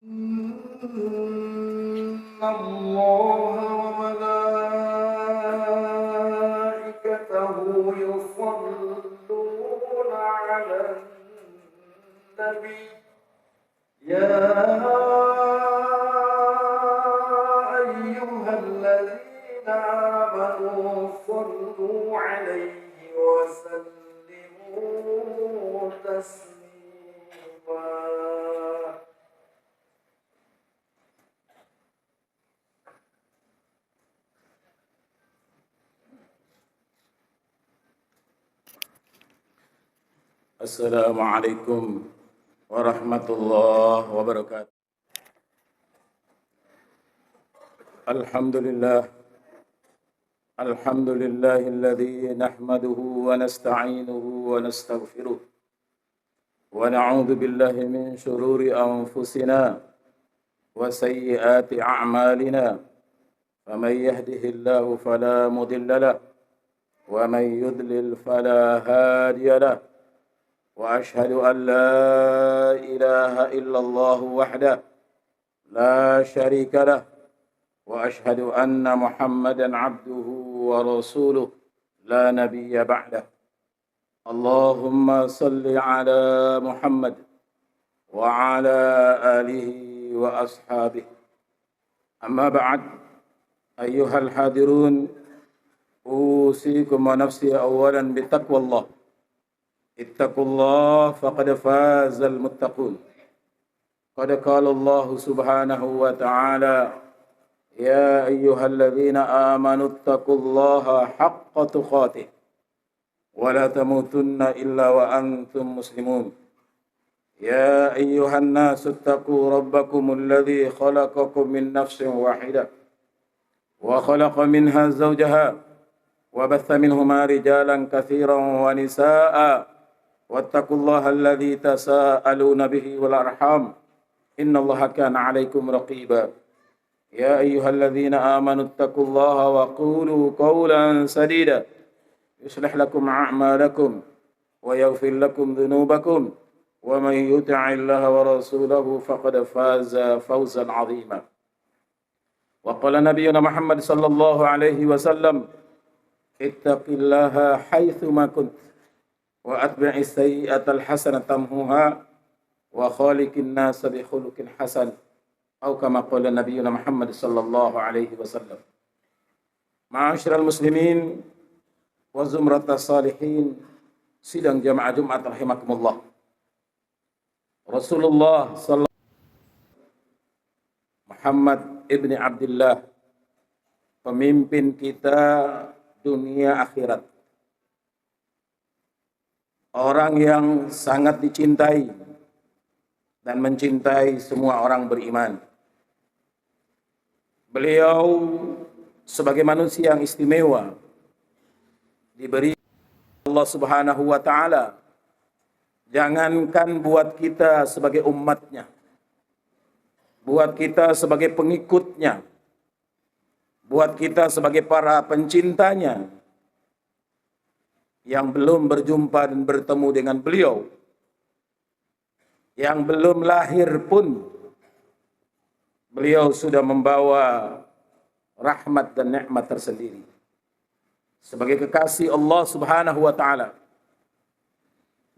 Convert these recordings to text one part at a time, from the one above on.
إن الله وملائكته يصلون على النبي يا أيها الذين آمنوا صلوا عليه وسلموا تسليما. Assalamualaikum warahmatullahi wabarakatuh. Alhamdulillahilladzi nahmaduhu wa nasta'inuhu wa nastaghfiruh wa na'udzu billahi min shururi anfusina wa sayyiati a'malina. Faman yahdihillahu fala mudilla lahu wa man yudlil fala hadiya lahu. وأشهد أن لا إله إلا الله وحده لا شريك له وأشهد أن محمدا عبده ورسوله لا نبي بعده. اللهم صل على محمد وعلى آله وأصحابه. أما بعد أيها الحاضرون أوصيكم ونفسي أولا بتقوى الله. Ittaqullah faqad fazal muttaqun. Qad qala Allah subhanahu wa ta'ala, ya ayyuhalladzina amanu ittaqullaha haqqa tuqatih wa la tamutunna illa wa antum muslimun. Ya ayyuhan nasu ittaqu rabbakumul ladzi khalaqakum min nafsin wahidah wa khalaqa minha zawjaha wa batha minhuma rijalan katsiran wa nisaa'a. Wattaqullaha alladzi tasaaluna bihi wal arham innallaha kana 'alaikum raqiba. Ya ayyuhalladzina amanu ittaqullaha wa qulu qawlan sadida yuslih lakum a'malakum wa yaghfir lakum dhunubakum wa man yuti'illaha wa rasulahu faqad faza fawzan 'azima. Wa qala nabiyyuna Muhammad sallallahu alaihi wasallam, ittaqillaha haitsu ma kunt wa atbi'is sayyi'atal hasanata tamhuha wa khaliqin nas bi khuluqin hasan atau kama qala nabiyuna Muhammad sallallahu alaihi wasallam. Ma'asyiral muslimin wa zumratas salihin, sidang jamaah Jumat rahimakumullah. Rasulullah sallallahu Muhammad ibni Abdullah, pemimpin kita dunia akhirat. Orang yang sangat dicintai dan mencintai semua orang beriman. Beliau sebagai manusia yang istimewa, diberi Allah Subhanahu wa ta'ala. Jangankan buat kita sebagai umatnya, buat kita sebagai pengikutnya, buat kita sebagai para pencintanya, yang belum berjumpa dan bertemu dengan beliau, yang belum lahir pun, beliau sudah membawa rahmat dan nikmat tersendiri. Sebagai kekasih Allah Subhanahu wa ta'ala,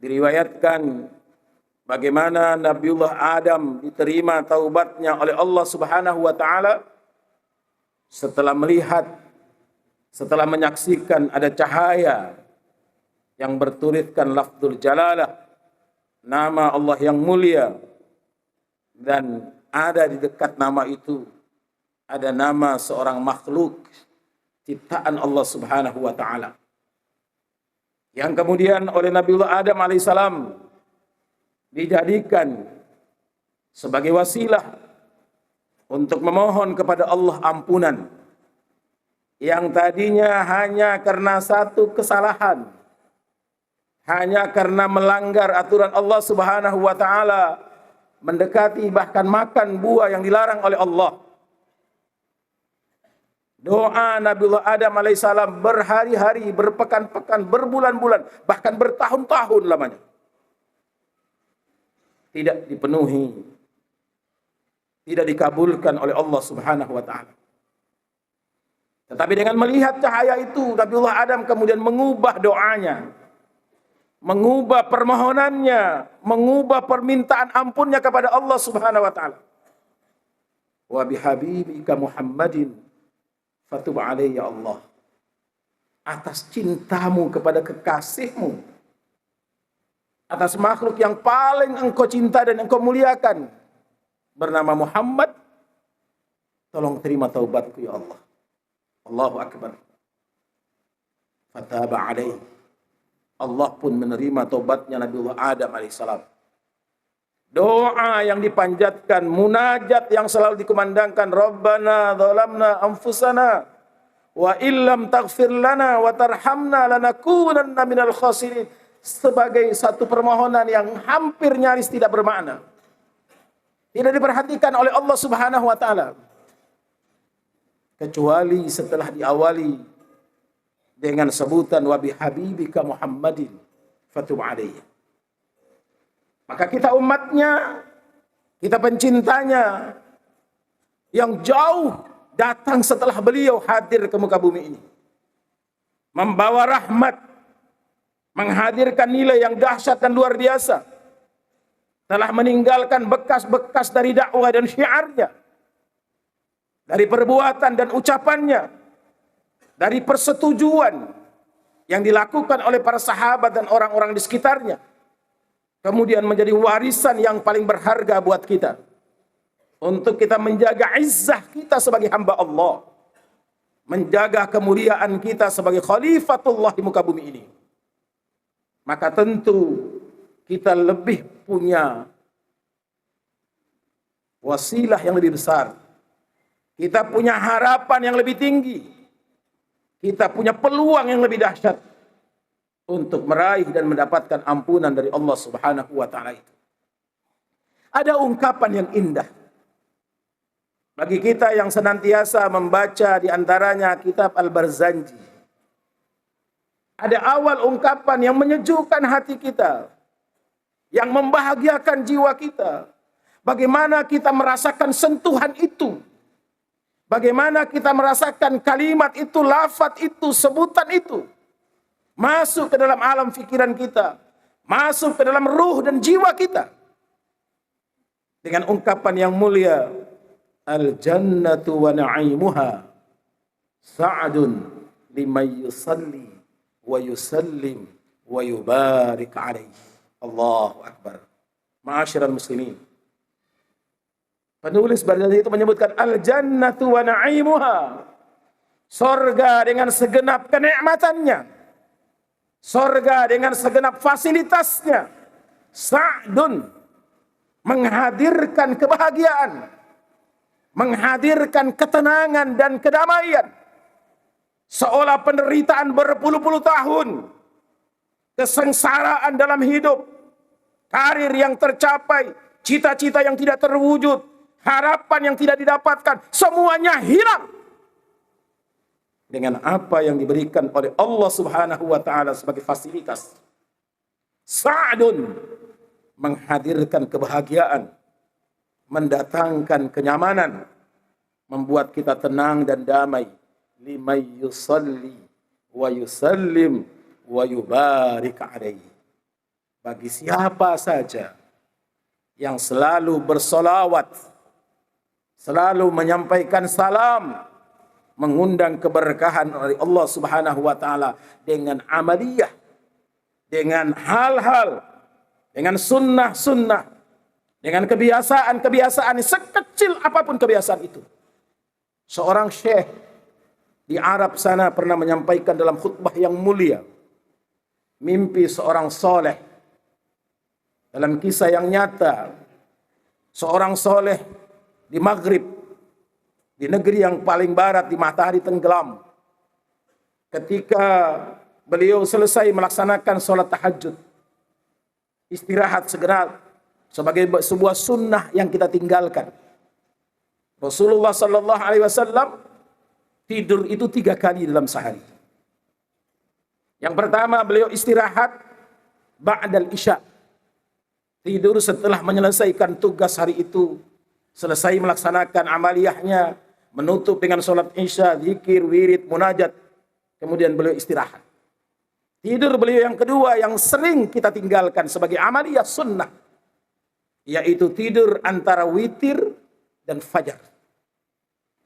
diriwayatkan bagaimana Nabiullah Adam diterima taubatnya oleh Allah Subhanahu wa ta'ala setelah melihat, setelah menyaksikan ada cahaya yang bertuliskan lafzul jalalah, nama Allah yang mulia, dan ada di dekat nama itu ada nama seorang makhluk ciptaan Allah Subhanahu wa ta'ala, yang kemudian oleh Nabiullah Adam alaihissalam dijadikan sebagai wasilah untuk memohon kepada Allah ampunan, yang tadinya hanya karena satu kesalahan, hanya karena melanggar aturan Allah Subhanahu wa ta'ala, mendekati bahkan makan buah yang dilarang oleh Allah. Doa Nabiullah Adam alaihissalam berhari-hari, berpekan-pekan, berbulan-bulan, bahkan bertahun-tahun lamanya tidak dipenuhi tidak dikabulkan oleh Allah Subhanahu wa taala. Tetapi dengan melihat cahaya itu, Nabiullah Adam kemudian mengubah doanya, mengubah permohonannya, mengubah permintaan ampunnya kepada Allah Subhanahu wa taala. Wa bihabibika Muhammadin fatub alayya Allah. Atas cintamu kepada kekasihmu, atas makhluk yang paling engkau cinta dan engkau muliakan, bernama Muhammad, tolong terima taubatku ya Allah. Allahu Akbar. Fataba alaih. Allah pun menerima taubatnya Nabiullah Adam alaihissalam. Doa yang dipanjatkan, munajat yang selalu dikumandangkan, Rabbana zalamna anfusana wa illam taghfir lana wa tarhamna lanakunanna minal khasirin, sebagai satu permohonan yang hampir nyaris tidak bermakna, tidak diperhatikan oleh Allah Subhanahu wa taala, kecuali setelah diawali dengan sebutan wa bihabibika Muhammadin fatub alayhi. Maka kita umatnya, kita pencintanya yang jauh datang setelah beliau hadir ke muka bumi ini, membawa rahmat, menghadirkan nilai yang dahsyat dan luar biasa, telah meninggalkan bekas-bekas dari dakwah dan syiarnya, dari perbuatan dan ucapannya, dari persetujuan yang dilakukan oleh para sahabat dan orang-orang di sekitarnya, kemudian menjadi warisan yang paling berharga buat kita, untuk kita menjaga izzah kita sebagai hamba Allah, menjaga kemuliaan kita sebagai khalifatullah di muka bumi ini. Maka tentu kita lebih punya wasilah yang lebih besar, kita punya harapan yang lebih tinggi, kita punya peluang yang lebih dahsyat untuk meraih dan mendapatkan ampunan dari Allah Subhanahu wa taala itu. Ada ungkapan yang indah bagi kita yang senantiasa membaca di antaranya kitab Al-Barzanji. Ada awal ungkapan yang menyejukkan hati kita, yang membahagiakan jiwa kita. Bagaimana kita merasakan sentuhan itu, bagaimana kita merasakan kalimat itu, lafaz itu, sebutan itu masuk ke dalam alam pikiran kita, masuk ke dalam ruh dan jiwa kita. Dengan ungkapan yang mulia, al-jannatu wa na'imuha sa'adun liman yusalli wa yusallim wa yubarik alaihi. Allahu Akbar. Ma'asyiral muslimin, penulis Barzanji itu menyebutkan al-jannatu wa na'imuha, sorga dengan segenap kenikmatannya, sorga dengan segenap fasilitasnya, sa'dun, menghadirkan kebahagiaan, menghadirkan ketenangan dan kedamaian, seolah penderitaan berpuluh-puluh tahun, kesengsaraan dalam hidup, karir yang tercapai, cita-cita yang tidak terwujud, harapan yang tidak didapatkan, semuanya hilang dengan apa yang diberikan oleh Allah Subhanahu wa taala sebagai fasilitas. Sa'dun, menghadirkan kebahagiaan, mendatangkan kenyamanan, membuat kita tenang dan damai. Limay yusalli wa yusallim wa yubarik alaihi, bagi siapa saja yang selalu bersolawat, selalu menyampaikan salam, mengundang keberkahan dari Allah Subhanahu wa taala dengan amaliyah, dengan hal-hal, dengan sunnah-sunnah, dengan kebiasaan-kebiasaan sekecil apapun kebiasaan itu. Seorang syekh di Arab sana pernah menyampaikan dalam khutbah yang mulia mimpi seorang soleh. Dalam kisah yang nyata, seorang soleh di Maghrib, di negeri yang paling barat, di matahari tenggelam, ketika beliau selesai melaksanakan sholat tahajud, istirahat sejenak sebagai sebuah sunnah yang kita tinggalkan. Rasulullah sallallahu alaihi wasallam tidur itu 3 kali dalam sehari. Yang pertama, beliau istirahat ba'dal isya, tidur setelah menyelesaikan tugas hari itu Selesai melaksanakan amaliyahnya, menutup dengan sholat isya, zikir, wirid, munajat. Kemudian beliau istirahat. Tidur beliau yang kedua yang sering kita tinggalkan sebagai amaliyah sunnah, yaitu tidur antara witir dan fajar.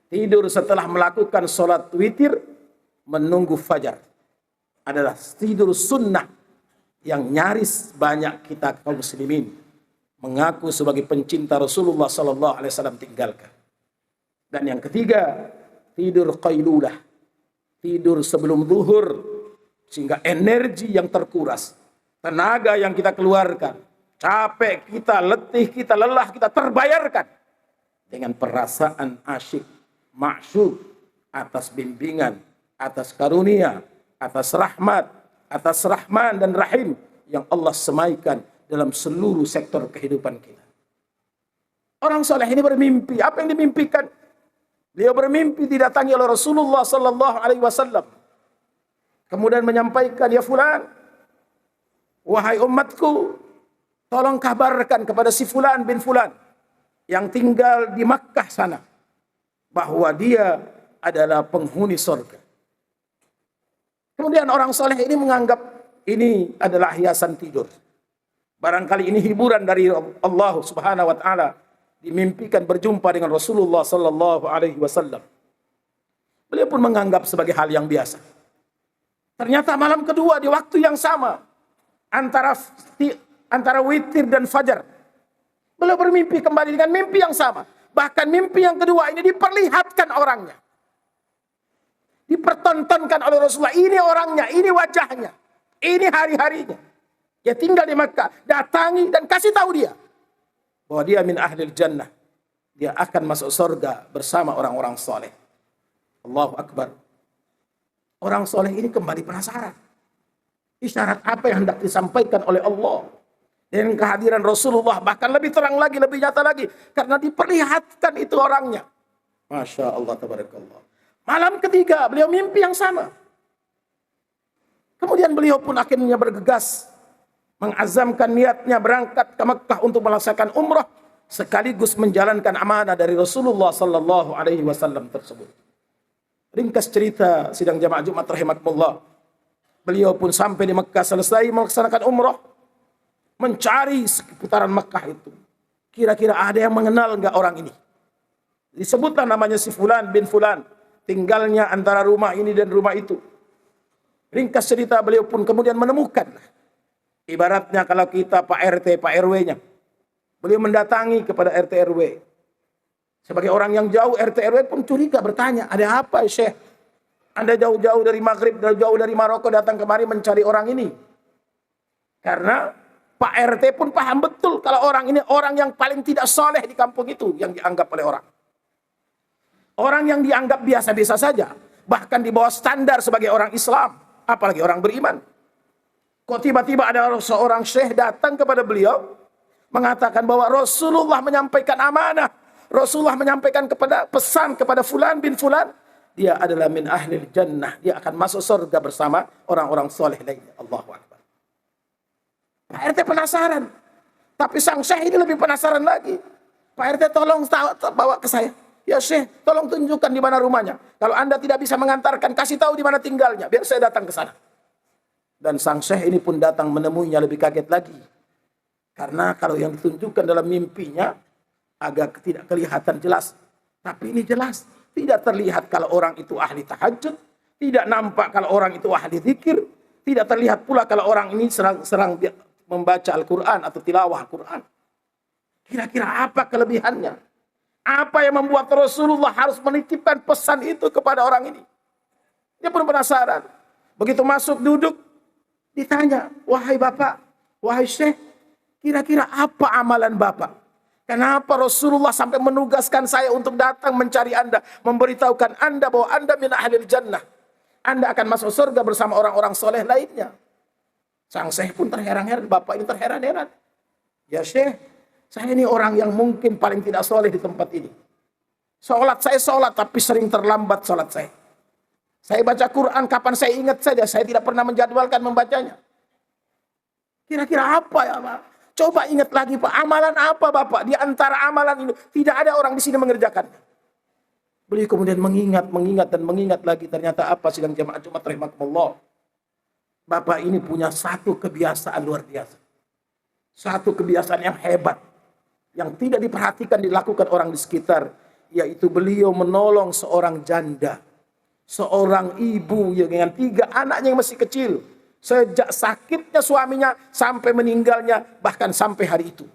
Tidur setelah melakukan sholat witir, menunggu fajar, adalah tidur sunnah yang nyaris banyak kita kaum muslimin mengaku sebagai pencinta Rasulullah SAW tinggalkan. Dan yang ketiga, tidur qailulah, tidur sebelum zuhur, sehingga energi yang terkuras, tenaga yang kita keluarkan, capek kita, letih kita, lelah kita terbayarkan dengan perasaan asyik, ma'syuq, atas bimbingan, atas karunia, atas rahmat, atas rahman dan rahim yang Allah semaikan dalam seluruh sektor kehidupan kita. Orang soleh ini bermimpi. Apa yang dimimpikan? Beliau bermimpi didatangi oleh Rasulullah sallallahu alaihi wasallam. Kemudian menyampaikan, ya fulan, wahai umatku, tolong kabarkan kepada si fulan bin fulan yang tinggal di Makkah sana, bahwa dia adalah penghuni surga. Kemudian orang soleh ini menganggap ini adalah hiasan tidur. Barangkali ini hiburan dari Allah Subhanahu wa taala, dimimpikan berjumpa dengan Rasulullah sallallahu alaihi wasallam. Beliau pun menganggap sebagai hal yang biasa. Ternyata malam kedua di waktu yang sama, antara witir dan fajar, beliau bermimpi kembali dengan mimpi yang sama. Bahkan mimpi yang kedua ini diperlihatkan orangnya, dipertontonkan oleh Rasulullah. Ini orangnya, ini wajahnya, ini hari-harinya. Dia tinggal di Makkah, datangi dan kasih tahu dia bahwa dia min ahlil jannah. Dia akan masuk surga bersama orang-orang soleh. Allahu Akbar. Orang soleh ini kembali penasaran. Isyarat apa yang hendak disampaikan oleh Allah dengan kehadiran Rasulullah, bahkan lebih terang lagi, lebih nyata lagi, karena diperlihatkan itu orangnya. Masya Allah, tabarakallah. Malam ketiga beliau mimpi yang sama. Kemudian beliau pun akhirnya bergegas, mengazamkan niatnya berangkat ke Mekah untuk melaksanakan umrah sekaligus menjalankan amanah dari Rasulullah sallallahu alaihi wasallam tersebut. Ringkas cerita sidang jamaah Jumat rahimakumullah. Beliau pun sampai di Mekah, selesai melaksanakan umrah, mencari seputaran Mekah itu. Kira-kira ada yang mengenal enggak orang ini? Disebutlah namanya si fulan bin fulan, tinggalnya antara rumah ini dan rumah itu. Ringkas cerita, beliau pun kemudian menemukan. Ibaratnya kalau kita Pak RT, Pak RW-nya. Beliau mendatangi kepada RT RW. Sebagai orang yang jauh, RT RW pun curiga, bertanya, ada apa Syekh? Anda jauh-jauh dari Maghrib, jauh dari Maroko datang kemari mencari orang ini. Karena Pak RT pun paham betul kalau orang ini orang yang paling tidak soleh di kampung itu yang dianggap oleh orang. Orang yang dianggap biasa-biasa saja. Bahkan di bawah standar sebagai orang Islam. Apalagi orang beriman. Kok tiba-tiba ada seorang syekh datang kepada beliau, mengatakan bahwa Rasulullah menyampaikan amanah. Rasulullah menyampaikan pesan kepada fulan bin fulan. Dia adalah min ahlil jannah. Dia akan masuk surga bersama orang-orang soleh lainnya. Allahu Akbar. Pak RT penasaran. Tapi sang syekh ini lebih penasaran lagi. Pak RT tolong bawa ke saya. Ya Syekh, tolong tunjukkan di mana rumahnya. Kalau Anda tidak bisa mengantarkan, kasih tahu di mana tinggalnya. Biar saya datang ke sana. Dan sang syekh ini pun datang menemuinya, lebih kaget lagi. Karena kalau yang ditunjukkan dalam mimpinya agak tidak kelihatan jelas. Tapi ini jelas. Tidak terlihat kalau orang itu ahli tahajud. Tidak nampak kalau orang itu ahli zikir. Tidak terlihat pula kalau orang ini serang membaca Al-Quran atau tilawah Al-Quran. Kira-kira apa kelebihannya? Apa yang membuat Rasulullah harus menitipkan pesan itu kepada orang ini? Dia pun penasaran. Begitu masuk duduk, ditanya, wahai bapak, wahai syekh, kira-kira apa amalan bapak? Kenapa Rasulullah sampai menugaskan saya untuk datang mencari Anda, memberitahukan Anda bahwa Anda min ahlil jannah. Anda akan masuk surga bersama orang-orang soleh lainnya. Sang syekh pun terheran-heran, bapak ini terheran-heran. Ya syekh, saya ini orang yang mungkin paling tidak soleh di tempat ini. Sholat saya sholat, tapi sering terlambat sholat saya. Saya baca Quran kapan saya ingat saja, saya tidak pernah menjadwalkan membacanya. Kira-kira apa ya Pak? Coba ingat lagi Pak, amalan apa Bapak? Di antara amalan ini tidak ada orang di sini mengerjakan. Beliau kemudian mengingat lagi. Ternyata apa sidang jamaah Jumat rahimakumullah. Bapak ini punya satu kebiasaan luar biasa. Satu kebiasaan yang hebat. Yang tidak diperhatikan dilakukan orang di sekitar. Yaitu beliau menolong seorang janda. Seorang ibu yang dengan 3 anaknya yang masih kecil. Sejak sakitnya suaminya sampai meninggalnya, bahkan sampai hari itu.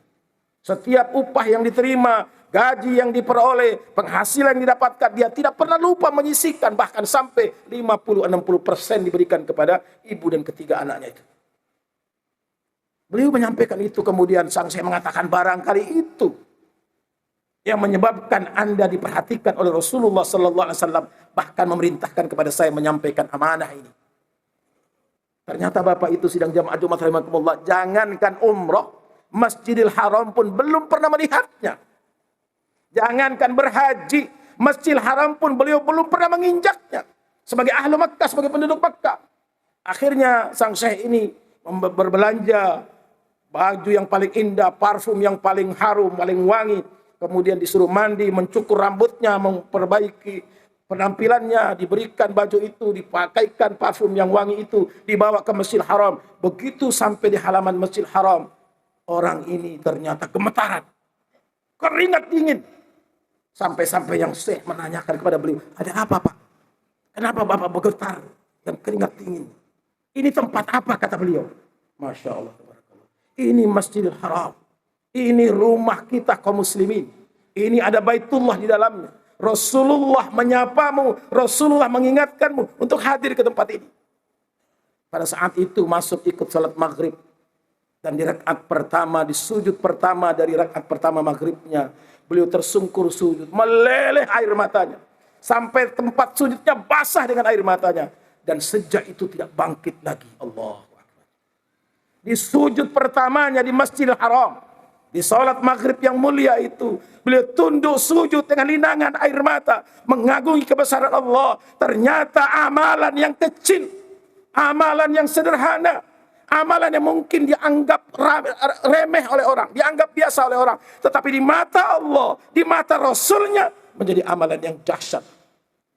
Setiap upah yang diterima, gaji yang diperoleh, penghasilan yang didapatkan, dia tidak pernah lupa menyisihkan, bahkan sampai 50-60% diberikan kepada ibu dan ketiga anaknya itu. Beliau menyampaikan itu, kemudian sang saya mengatakan barangkali itu yang menyebabkan Anda diperhatikan oleh Rasulullah SAW, bahkan memerintahkan kepada saya menyampaikan amanah ini. Ternyata Bapak itu sidang jamaah Jumat rahimakumullah, jangankan umroh, Masjidil Haram pun belum pernah melihatnya. Jangankan berhaji, Masjidil Haram pun beliau belum pernah menginjaknya. Sebagai ahlu Makkah, sebagai penduduk Makkah. Akhirnya sang syekh ini berbelanja baju yang paling indah, parfum yang paling harum, paling wangi. Kemudian disuruh mandi, mencukur rambutnya, memperbaiki penampilannya, diberikan baju itu, dipakaikan parfum yang wangi itu, dibawa ke Masjidil Haram. Begitu sampai di halaman Masjidil Haram, orang ini ternyata gemetaran, keringat dingin. Sampai-sampai yang syekh menanyakan kepada beliau, ada apa Pak? Kenapa Bapak bergetar dan keringat dingin? Ini tempat apa, kata beliau? Masya Allah. Ini Masjidil Haram. Ini rumah kita kaum muslimin. Ini ada Baitullah di dalamnya. Rasulullah menyapamu, Rasulullah mengingatkanmu untuk hadir ke tempat ini. Pada saat itu masuk ikut salat maghrib. Dan di rakaat pertama, di sujud pertama dari rakaat pertama maghribnya, beliau tersungkur sujud, meleleh air matanya. Sampai tempat sujudnya basah dengan air matanya. Dan sejak itu tidak bangkit lagi. Allahu Akbar. Di sujud pertamanya di Masjidil Haram, di salat maghrib yang mulia itu, beliau tunduk sujud dengan linangan air mata, mengagumi kebesaran Allah. Ternyata amalan yang kecil, amalan yang sederhana, amalan yang mungkin dianggap remeh oleh orang, dianggap biasa oleh orang, tetapi di mata Allah, di mata Rasulnya, menjadi amalan yang dahsyat,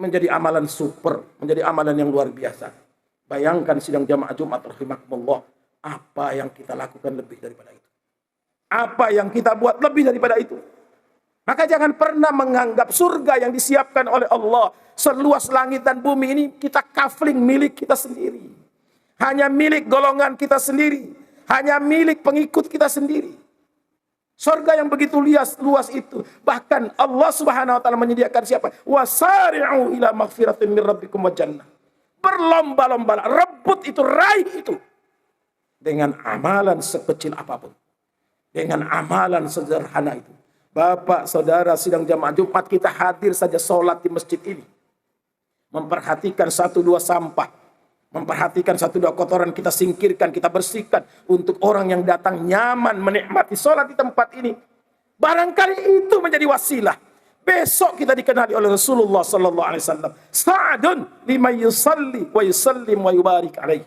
menjadi amalan super, menjadi amalan yang luar biasa. Bayangkan sidang jamaah Jumat rahimakumullah, apa yang kita lakukan lebih daripada itu? Apa yang kita buat lebih daripada itu? Maka jangan pernah menganggap surga yang disiapkan oleh Allah seluas langit dan bumi ini kita kafling milik kita sendiri. Hanya milik golongan kita sendiri. Hanya milik pengikut kita sendiri. Surga yang begitu luas itu. Bahkan Allah Subhanahu wa taala menyediakan siapa? Wasari'u ila maghfiratin min rabbikum wa jannah. Berlomba-lomba, rebut itu, raih itu. Dengan amalan sekecil apapun. Dengan amalan sederhana itu. Bapak, saudara, sidang jamaah Jumat kita hadir saja sholat di masjid ini. Memperhatikan 1-2 sampah. Memperhatikan 1-2 kotoran kita singkirkan, kita bersihkan. Untuk orang yang datang nyaman menikmati sholat di tempat ini. Barangkali itu menjadi wasilah. Besok kita dikenali oleh Rasulullah SAW. Sa'adun liman yusalli wa yusallim wa yubarik alaih.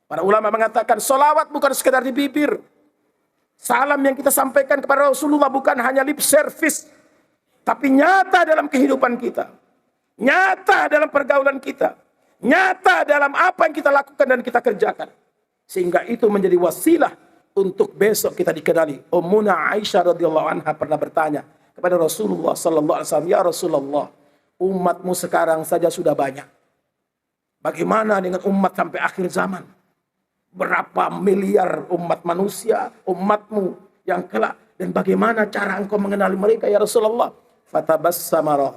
Para ulama mengatakan sholawat bukan sekedar di bibir. Salam yang kita sampaikan kepada Rasulullah bukan hanya lip service, tapi nyata dalam kehidupan kita, nyata dalam pergaulan kita, nyata dalam apa yang kita lakukan dan kita kerjakan. Sehingga itu menjadi wasilah untuk besok kita dikenali. Ummuna Aisyah radhiyallahu anha pernah bertanya kepada Rasulullah sallallahu alaihi wasallam, "Ya Rasulullah, umatmu sekarang saja sudah banyak. Bagaimana dengan umat sampai akhir zaman? Berapa miliar umat manusia, umatmu yang kelak, dan bagaimana cara engkau mengenali mereka ya Rasulullah?" Fatabassama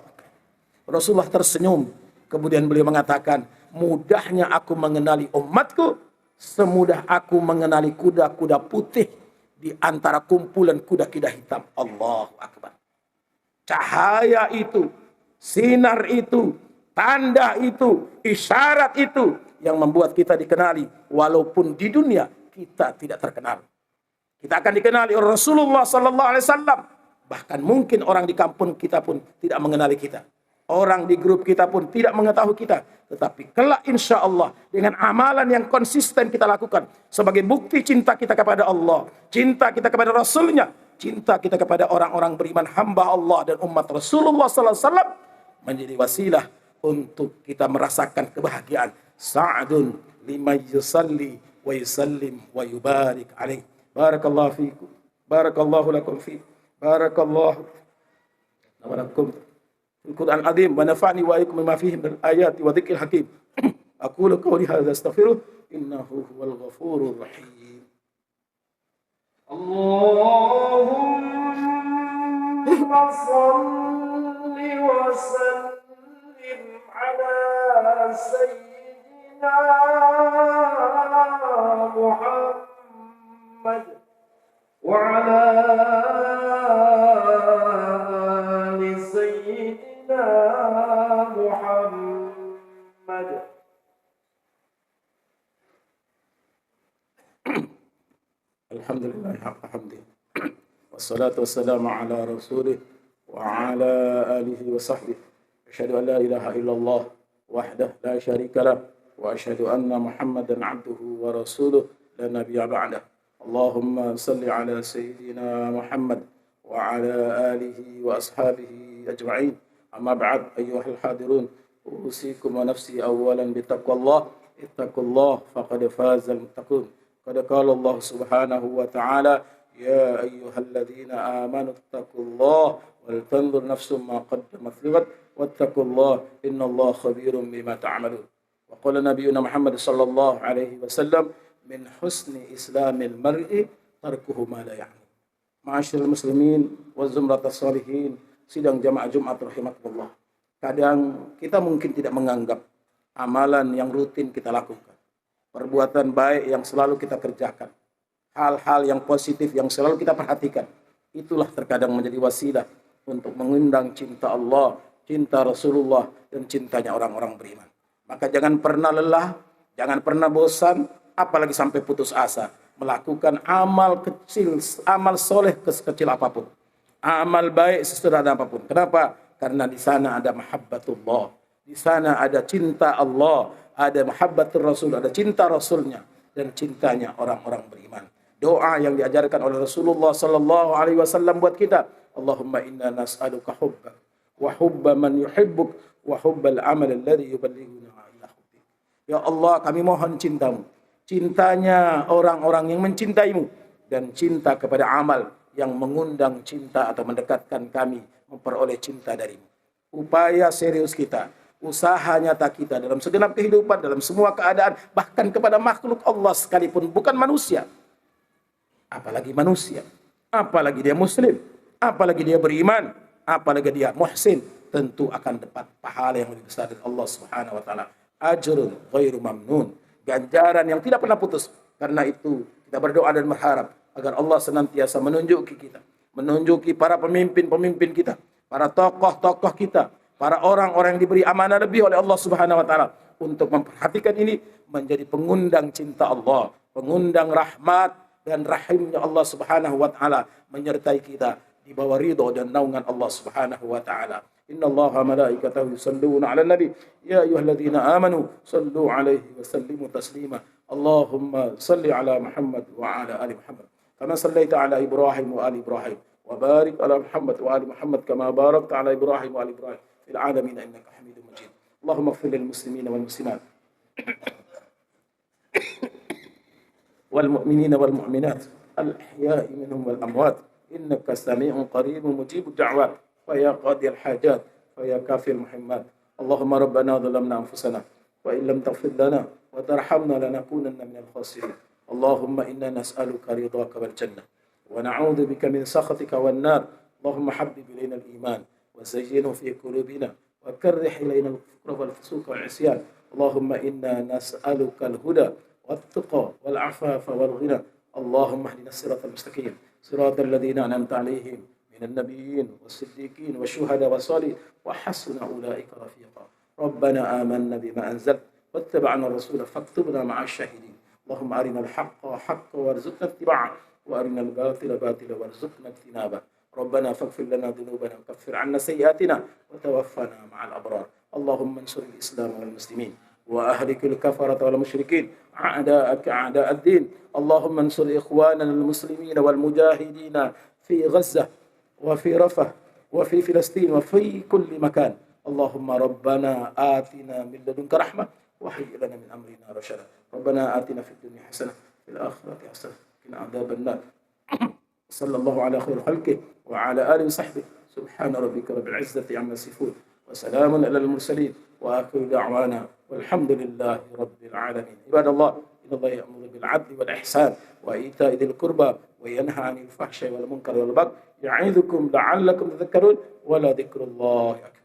Rasulullah tersenyum, kemudian beliau mengatakan, mudahnya aku mengenali umatku semudah aku mengenali kuda-kuda putih di antara kumpulan kuda-kuda hitam. Allahu Akbar. Cahaya itu, sinar itu, tanda itu, isyarat itu yang membuat kita dikenali, walaupun di dunia kita tidak terkenal. Kita akan dikenali oleh Rasulullah sallallahu alaihi wasallam. Bahkan mungkin orang di kampung kita pun tidak mengenali kita. Orang di grup kita pun tidak mengetahui kita. Tetapi kelak insya Allah dengan amalan yang konsisten kita lakukan sebagai bukti cinta kita kepada Allah, cinta kita kepada Rasulnya, cinta kita kepada orang-orang beriman hamba Allah dan umat Rasulullah sallallahu alaihi wasallam menjadi wasilah untuk kita merasakan kebahagiaan. Sa'dun liman yusalli wa yusallim wa yubarik alaih. Barakallahu fiikum. Barakallahu lakum fi. Barakallahu lakum fil Qur'an al-azim wa nafa'ni wa iyyakum bima fihi min al-ayati wa dhikril hakim. Aqulu qawli hadza astaghfiruh innahu huwal ghafurur rahim. Allahumma shalli wa sallim ala sayyidina Muhammad wa ala ali sayyidina Muhammad. Alhamdulillah haqqa hamdih. Wassalatu wassalamu ala rasulih wa ala alihi wa sahbihi. Asyhadu an la ilaha illallah wahdahu la syarika lah wa asyhadu anna Muhammadan abduhu wa rasuluh la nabiyya ba'dah. Allahumma salli ala sayyidina Muhammad wa ala alihi wa ashabihi ajma'in. Amma ba'd, ayyuhal hadirun, usikum wa nafsi awalan bitaqwallah. Ittaqullah faqad fazal muttaqun. Qad qala Allah subhanahu wa ta'ala, ya ayyuhalladzina amanu ittaqullaha wal tanzur nafsum ma qaddamat lighad wattaqullaha innallaha khabirum bima ta'malun. Wa qala nabiyyuna Muhammad sallallahu alaihi wasallam, min husni islamil mar'i tarkuhu ma la ya'ni. Ma'asyiral muslimin wa zumratas salihin, sidang jamaah Jumat rahimakumullah. Kadang kita mungkin tidak menganggap amalan yang rutin kita lakukan, perbuatan baik yang selalu kita kerjakan, hal-hal yang positif yang selalu kita perhatikan, itulah terkadang menjadi wasilah untuk mengundang cinta Allah, cinta Rasulullah, dan cintanya orang-orang beriman. Maka jangan pernah lelah, jangan pernah bosan, apalagi sampai putus asa melakukan amal kecil, amal soleh sekecil apapun, amal baik sesederhana apapun. Kenapa? Karena di sana ada mahabbatullah, di sana ada cinta Allah, ada mahabbatul Rasul, ada cinta Rasulnya dan cintanya orang-orang beriman. Doa yang diajarkan oleh Rasulullah sallallahu alaihi wasallam buat kita, Allahumma inna nas'aluka hubbak wa hubba man yuhibbuk wa hubbal amal alladhi yuballighuna ila hubbik. Ya Allah, kami mohon cintamu, cintanya orang-orang yang mencintaimu, dan cinta kepada amal yang mengundang cinta atau mendekatkan kami memperoleh cinta darimu. Upaya serius kita, usaha nyata kita dalam segenap kehidupan, dalam semua keadaan, bahkan kepada makhluk Allah sekalipun, bukan manusia, apalagi manusia, apalagi dia muslim, apalagi dia beriman, apalagi dia muhsin, tentu akan dapat pahala yang lebih besar dari Allah Subhanahu wa taala. Ajrun ghairu mamnun, ganjaran yang tidak pernah putus. Karena itu kita berdoa dan berharap agar Allah senantiasa menunjuki kita, menunjuki para pemimpin-pemimpin kita, para tokoh-tokoh kita, para orang-orang yang diberi amanah lebih oleh Allah Subhanahu wa taala untuk memperhatikan ini menjadi pengundang cinta Allah, pengundang rahmat dan rahimnya Allah Subhanahu wa taala menyertai kita di bawah ridho dan naungan Allah Subhanahu wa taala. Innallaha malaikatahu yusalluna 'alan nabi ya ayyuhalladzina amanu sallu 'alaihi wa sallimu taslima. Allahumma salli 'ala Muhammad wa 'ala ali Muhammad kama sallaita 'ala Ibrahim wa ali Ibrahim wa barik 'ala Muhammad wa ali Muhammad kama barakta 'ala Ibrahim wa ali Ibrahim fil 'alamin innaka Hamidum Majid. Allahumma ighfir lil muslimina wal muslimat wal mu'minina wal mu'minat al ahya'i minhum wal amwat innaka sami'un qaribun mujibud da'wat فيا قاضي الحاجات فيا كافي المحمات. اللهم ربنا ظلمنا أنفسنا وإن لم تغفر لنا وترحمنا لنكونن من الخاسرين. اللهم إنا نسألك رضاك والجنة ونعوذ بك من سخطك والنار. اللهم حبب إلينا الإيمان وزينه في قلوبنا وكره إلينا الكفر والفسوق والعصيان. اللهم إنا نسألك الهدى والتقى والعفاف والغنى. اللهم اهدنا الصراط المستقيم صراط الذين أنعمت عليهم من النبيين والصديقين والشهداء والصالحين وحسن أولئك رفيقا. ربنا آمنا بما أنزلت واتبعنا الرسول فاكتبنا مع الشاهدين. اللهم أرنا الحق حقا وارزقنا اتباعه وأرنا الباطل باطلا وارزقنا اجتنابه. ربنا فاغفر لنا ذنوبنا وكفر عنا سيئاتنا وتوفنا مع الأبرار. اللهم انصر الإسلام والمسلمين وأهلك الكفرة والمشركين أعداءك أعداء الدين. اللهم انصر إخواننا المسلمين والمجاهدين في غزة وفي رفح وفي فلسطين وفي كل مكان. اللهم ربنا آتنا من لدنك رحمة وهيئ لنا من أمرنا رشدا. ربنا آتنا في الدنيا حسنة في الآخرة حسنة وقنا عذاب النار. صلى الله على خير خلقه وعلى آله وصحبه. سبحان ربك رب العزة عما يصفون وسلام على المرسلين وآخر دعوانا والحمد لله رب العالمين. عباد الله، إن الله يأمر بالعدل والإحسان وإيتاء ذي القربى وينهى عن الفحشاء والمنكر والبغي يعظكم لعلكم تذكرون ولذكر الله أكبر.